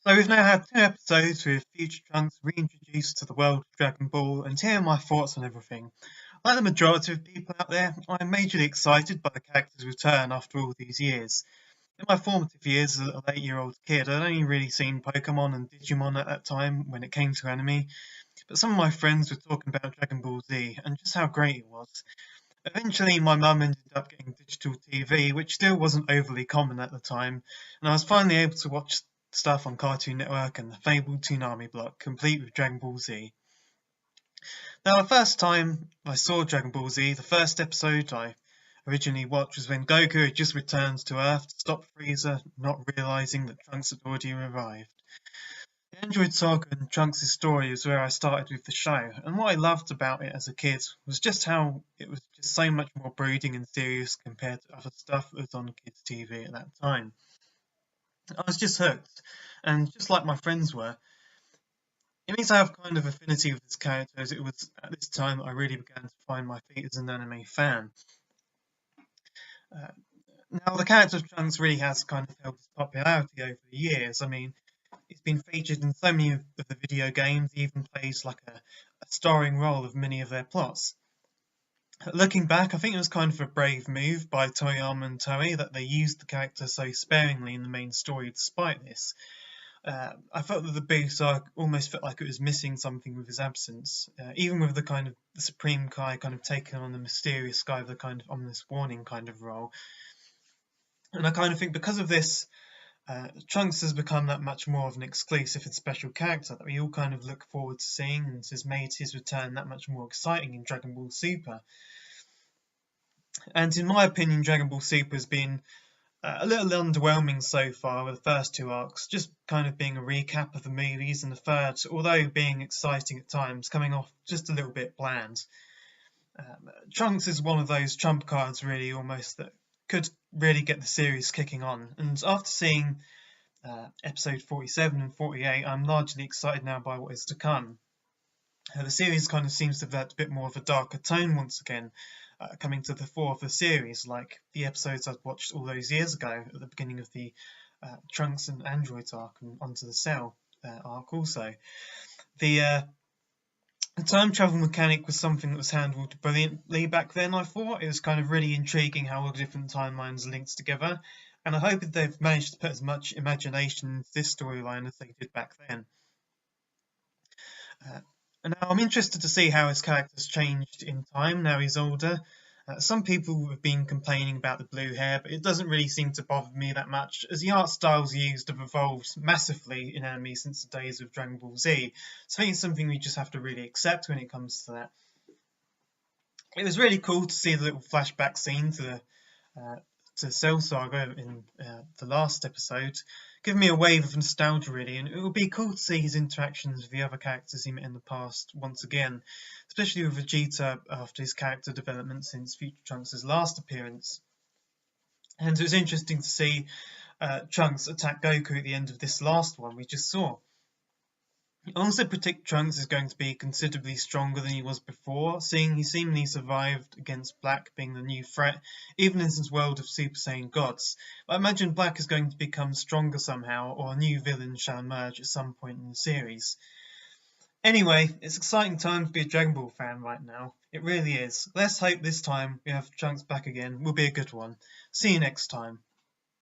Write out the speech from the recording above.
So we've now had two episodes with Future Trunks reintroduced to the world of Dragon Ball, and here are my thoughts on everything. Like the majority of people out there, I'm majorly excited by the character's return after all these years. In my formative years as a late-year-old kid, I'd only really seen Pokemon and Digimon at that time when it came to anime, but some of my friends were talking about Dragon Ball Z and just how great it was. Eventually, my mum ended up getting digital TV, which still wasn't overly common at the time, and I was finally able to watch stuff on Cartoon Network and the fabled Toonami block, complete with Dragon Ball Z. Now, the first time I saw Dragon Ball Z, the first episode I originally watched was when Goku had just returned to Earth to stop Frieza, not realizing that Trunks had already arrived. The Android Saga and Trunks' story is where I started with the show, and what I loved about it as a kid was just how it was just so much more brooding and serious compared to other stuff that was on kids' TV at that time. I was just hooked, and just like my friends were, it means I have kind of affinity with this character, as it was at this time that I really began to find my feet as an anime fan. Uh, Now, the character of Trunks really has kind of held its popularity over the years. I mean, it's been featured in so many of the video games, he even plays like a starring role of many of their plots. Looking back, I think it was kind of a brave move by Toriyama and Toei that they used the character so sparingly in the main story despite this. I felt that the Boost arc almost felt like it was missing something with his absence, even with the kind of the Supreme Kai kind of taking on the mysterious guy with a kind of ominous warning kind of role. And I kind of think because of this, Trunks has become that much more of an exclusive and special character that we all kind of look forward to seeing, and has made his return that much more exciting in Dragon Ball Super. And in my opinion, Dragon Ball Super has been a little underwhelming so far with the first two arcs, just kind of being a recap of the movies, and the third, although being exciting at times, coming off just a little bit bland. Trunks is one of those trump cards, really, almost, that could really get the series kicking on. And after seeing episode 47 and 48, I'm largely excited now by what is to come. The series kind of seems to have had a bit more of a darker tone once again, coming to the fore of the series, like the episodes I'd watched all those years ago at the beginning of the Trunks and Androids arc, and onto the Cell arc also. The time travel mechanic was something that was handled brilliantly back then, I thought. It was kind of really intriguing how all the different timelines linked together, and I hope that they've managed to put as much imagination into this storyline as they did back then. And now I'm interested to see how his character's changed in time now he's older. Some people have been complaining about the blue hair, but it doesn't really seem to bother me that much, as the art styles used have evolved massively in anime since the days of Dragon Ball Z. So I think it's something we just have to really accept when it comes to that. It was really cool to see the little flashback scene to Cell Saga in the last episode, giving me a wave of nostalgia really, and it would be cool to see his interactions with the other characters he met in the past once again, especially with Vegeta after his character development since Future Trunks' last appearance. And it was interesting to see Trunks attack Goku at the end of this last one we just saw. I also predict Trunks is going to be considerably stronger than he was before, seeing he seemingly survived against Black being the new threat, even in his world of Super Saiyan gods. But I imagine Black is going to become stronger somehow, or a new villain shall emerge at some point in the series. Anyway, it's exciting time to be a Dragon Ball fan right now. It really is. Let's hope this time we have Trunks back again will be a good one. See you next time.